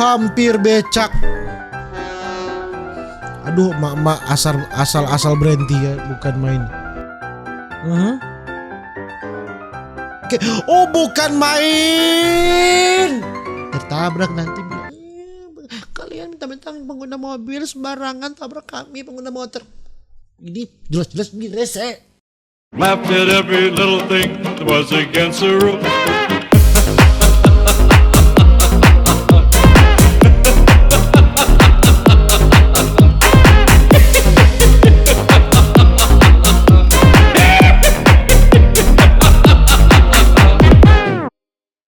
vampir becak. Aduh, mak asal berhenti ya, bukan main. Oke. Oh, bukan main. Tertabrak nanti. Kalian mentang-mentang pengguna mobil sembarangan tabrak kami pengguna motor. Ini jelas-jelas ini rese. Laughed at every little thing that was against the rules.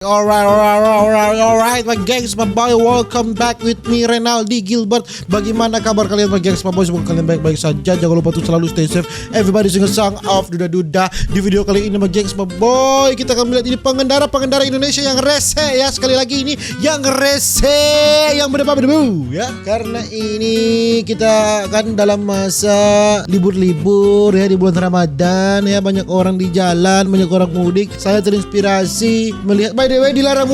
Alright, my gengs, my boy, welcome back with me, Renaldi Gilbert. Bagaimana kabar kalian, my gengs, my boy? Semoga kalian baik-baik saja. Jangan lupa untuk selalu stay safe. Everybody sing a song of duda-duda. Di video kali ini, my gengs, my boy, kita akan melihat ini pengendara Indonesia yang rese ya. Sekali lagi ini yang rese, yang berdebu ya. Karena ini kita kan dalam masa libur-libur ya, di bulan Ramadan ya. Banyak orang di jalan, banyak orang mudik. Saya terinspirasi melihat, by the way dilarang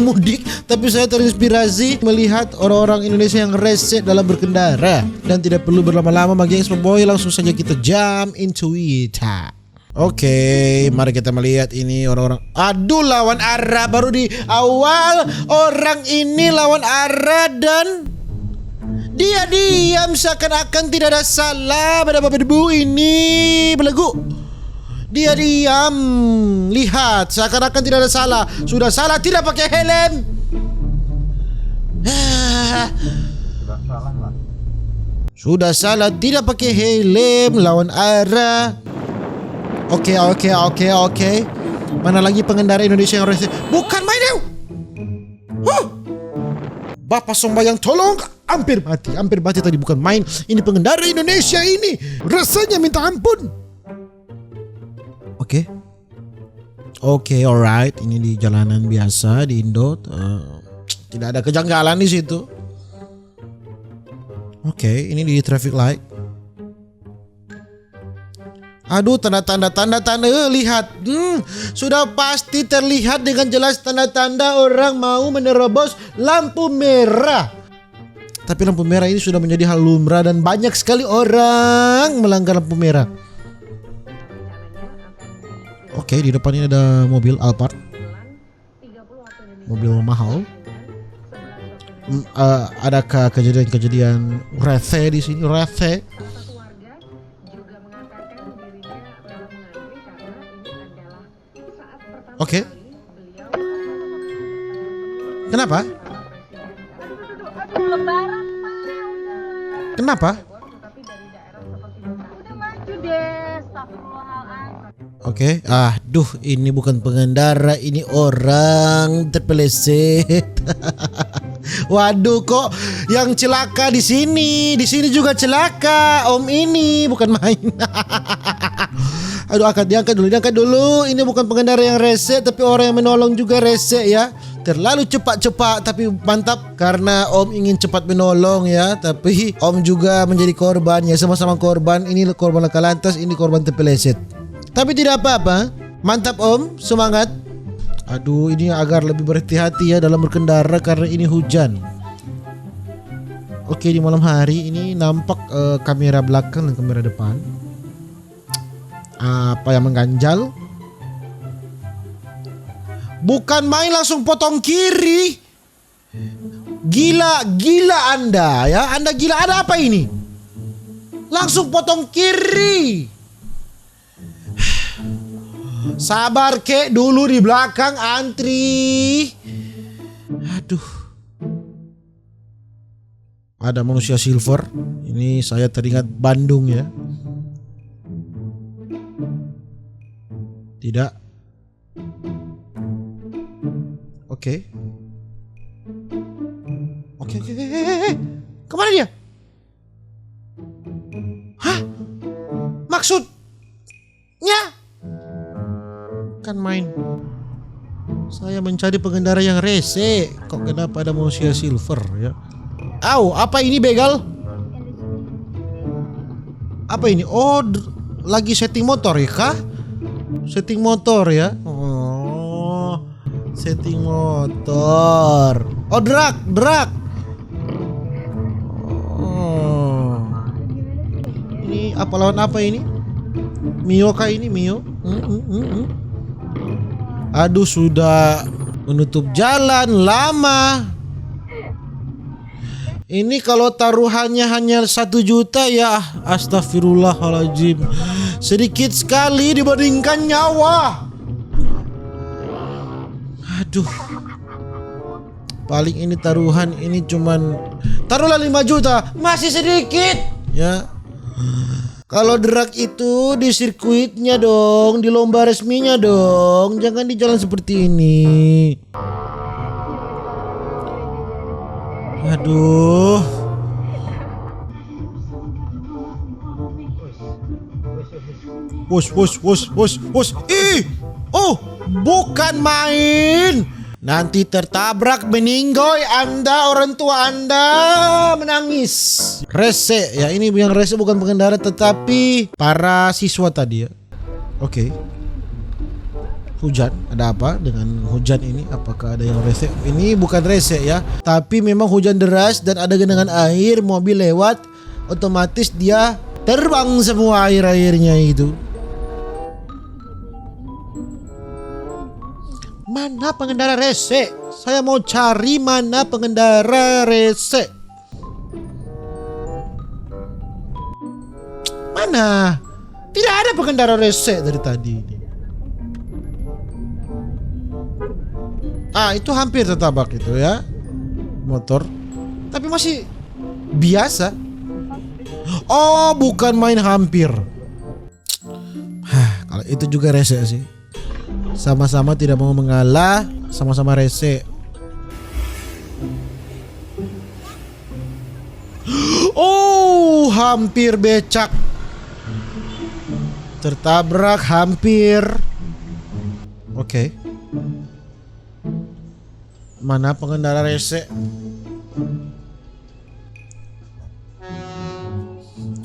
mudik, tapi saya terinspirasi melihat orang-orang Indonesia yang rese dalam berkendara. Dan tidak perlu berlama-lama, my gengs, my boy, langsung saja kita jump into it. Oke, mari kita melihat ini orang-orang. Aduh, lawan arah baru di awal. Orang ini lawan arah dan dia diam seakan-akan tidak ada salah. Berdebu ini belegu. Dia diam, lihat, seakan-akan tidak ada salah. Sudah salah tidak pakai helm. Sudah salah tidak pakai helm lawan arah. Oke. Mana lagi pengendara Indonesia yang rese? Bukan main deh. Bapak Sombayang tolong, hampir mati tadi, bukan main. Ini pengendara Indonesia ini rasanya minta ampun. Oke, alright. Ini di jalanan biasa di Indo. Tidak ada kejanggalan di situ. Oke, ini di traffic light. Aduh, tanda. Lihat. Sudah pasti terlihat dengan jelas tanda-tanda orang mau menerobos lampu merah. Tapi lampu merah ini sudah menjadi hal lumrah dan banyak sekali orang melanggar lampu merah. Oke, di depan ini ada mobil Alphard, mobil mahal. Adakah kejadian rese di sini? Rese. Oke. Kenapa? Oke, aduh, ini bukan pengendara, ini orang terpeleset. Waduh, kok yang celaka di sini juga celaka. Om ini bukan main. Aduh, diangkat dulu. Ini bukan pengendara yang rese, tapi orang yang menolong juga rese ya. Terlalu cepat, tapi mantap karena Om ingin cepat menolong ya. Tapi Om juga menjadi korban ya, sama-sama korban. Ini korban laka lantas, ini korban terpeleset. Tapi tidak apa-apa. Mantap Om, semangat. Aduh, ini agar lebih berhati-hati ya dalam berkendara karena ini hujan. Oke, di malam hari ini nampak kamera belakang dan kamera depan. Apa yang mengganjal? Bukan main langsung potong kiri. Gila Anda ya. Anda gila, ada apa ini? Langsung potong kiri. Sabar kek dulu, di belakang antri. Aduh. Ada manusia silver. Ini saya teringat Bandung ya. Tidak. Oke. Kemana dia? Hah? Maksudnya? Kan main. Saya mencari pengendara yang rese. Kok kenapa ada manusia silver ya? Au, apa ini begal? Apa ini? Oh, lagi setting motor ya kah? Setting motor ya? Oh, setting motor. Oh, drag. Oh. Ini apa lawan apa ini? Mio kah ini Mio? Aduh, sudah menutup jalan lama. Ini kalau taruhannya hanya 1 juta ya, astagfirullahaladzim. Sedikit sekali dibandingkan nyawa. Aduh. Paling ini taruhan ini cuman taruhlah 5 juta, masih sedikit ya. Kalau drag itu di sirkuitnya dong, di lomba resminya dong, jangan di jalan seperti ini. Aduh. Bos. Ih. Oh, bukan main. Nanti tertabrak meninggoy Anda, orang tua Anda menangis. Rese ya, ini yang rese bukan pengendara tetapi para siswa tadi ya. Oke. Hujan, ada apa dengan hujan ini? Apakah ada yang rese? Ini bukan rese ya, tapi memang hujan deras dan ada genangan air, mobil lewat, otomatis dia terbang semua air-airnya itu. Mana pengendara rese? Saya mau cari mana pengendara rese. Mana? Tidak ada pengendara rese dari tadi ini. Ah, itu hampir tertabrak itu ya. Motor. Tapi masih biasa. Oh, bukan main hampir. Kalau itu juga rese sih. Sama-sama tidak mau mengalah, sama-sama rese. Oh, hampir becak. Tertabrak hampir. Oke. Mana pengendara rese?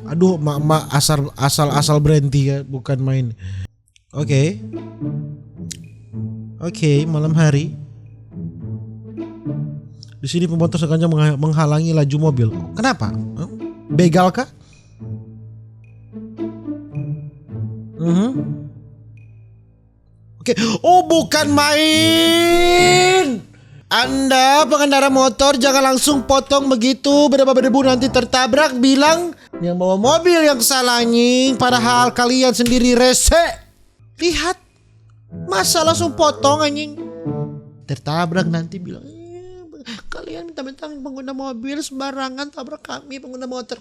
Aduh, mak asal berhenti ya, bukan main. Oke, malam hari. Di sini pemotor sengaja menghalangi laju mobil. Kenapa? Begal kah? Oke. Oh, bukan main. Anda pengendara motor jangan langsung potong begitu, berdebu nanti tertabrak, bilang yang bawa mobil yang salah anjing, padahal kalian sendiri rese. Lihat, masa langsung potong anjing. Tertabrak nanti bilang kalian minta-minta pengguna mobil sembarangan tabrak kami pengguna motor.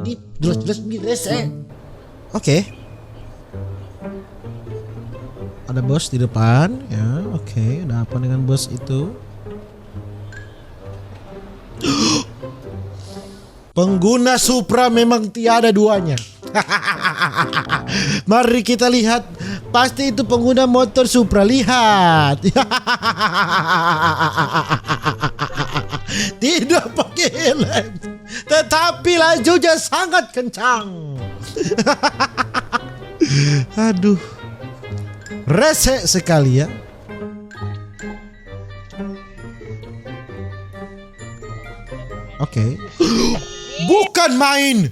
Ini jelas-jelas begini rese. Oke. Ada bos di depan ya. Oke, ada apa dengan bos itu? Pengguna Supra memang tiada duanya. Mari kita lihat. Pasti itu pengguna motor Supra. Lihat. Tidak pakai helm, tetapi lajunya sangat kencang. Aduh, rese sekali ya. Oke. Bukan main.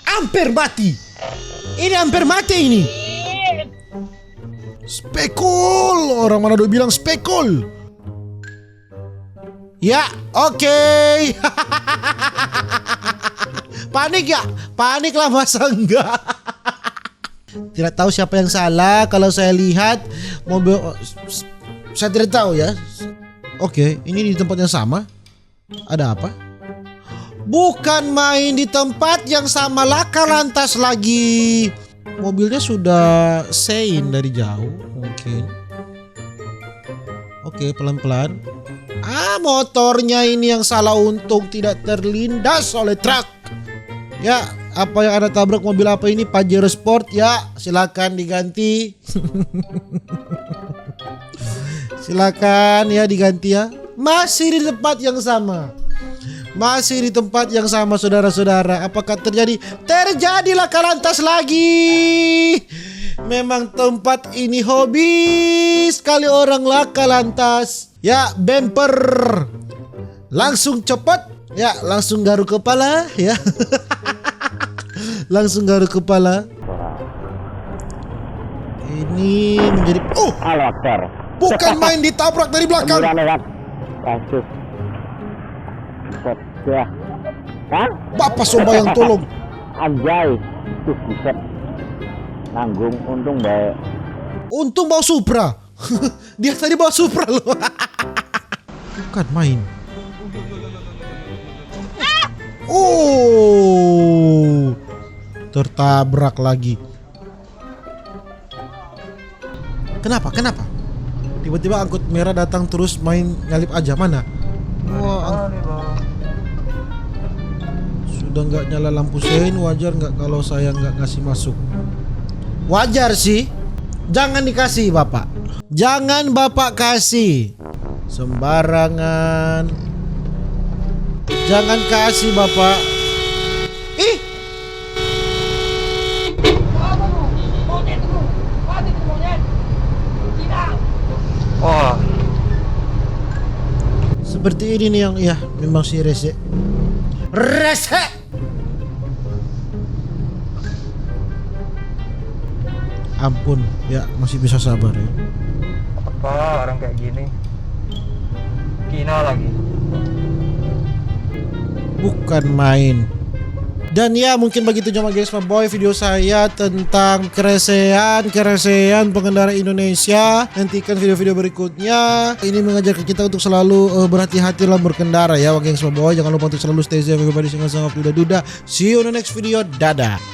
Hampir mati. Ini hampir mati ini. Spekul. Orang Manado bilang spekul. Ya, oke. Panik ya? Paniklah masa enggak? Tidak tahu siapa yang salah. Kalau saya lihat mobil, saya tidak tahu ya. Oke, ini di tempat yang sama. Ada apa? Bukan main di tempat yang sama, laka lantas lagi. Mobilnya sudah sein dari jauh mungkin. Oke, pelan-pelan. Motornya ini yang salah, untung tidak terlindas oleh truk. Ya, apa yang Anda tabrak mobil apa ini? Pajero Sport ya, silakan diganti. Silakan ya diganti ya. Masih di tempat yang sama. Masih di tempat yang sama saudara-saudara. Apakah terjadi? Terjadilah kalantas lagi. Memang tempat ini hobi sekali orang laka lantas. Ya, bumper. Langsung cepat. Ya, langsung garuk kepala ya. Langsung garuk kepala. Ini menjadi Halo, Akbar. bukan main ditabrak dari belakang. Murah lewat. Kasus. Set, ya. Kan? Bapak Sombayang tolong. Anjay. Tuh, buset. Nanggung, untung baik. Untung bawa Supra. Dia tadi bawa Supra loh. Bukan main. Oh, tertabrak lagi. Kenapa? Tiba-tiba angkut merah datang terus main nyalip aja, mana? Wah, sudah nggak nyala lampu sein, wajar nggak kalau saya nggak ngasih masuk? Wajar sih. Jangan dikasih bapak. Jangan bapak kasih. Sembarangan. Jangan kasih bapak. Ih. Wah, Seperti ini nih yang ya memang si rese. Rese. Ampun, ya masih bisa sabar ya. apa orang kayak gini? Kina lagi. Bukan main. Dan ya mungkin begitu aja guys boy video saya tentang keresehan pengendara Indonesia. Nantikan video-video berikutnya. Ini mengajarkan kita untuk selalu berhati-hati dalam berkendara ya gengs boy. Jangan lupa untuk selalu stay safe everybody. Duda. See you in the next video. Dadah.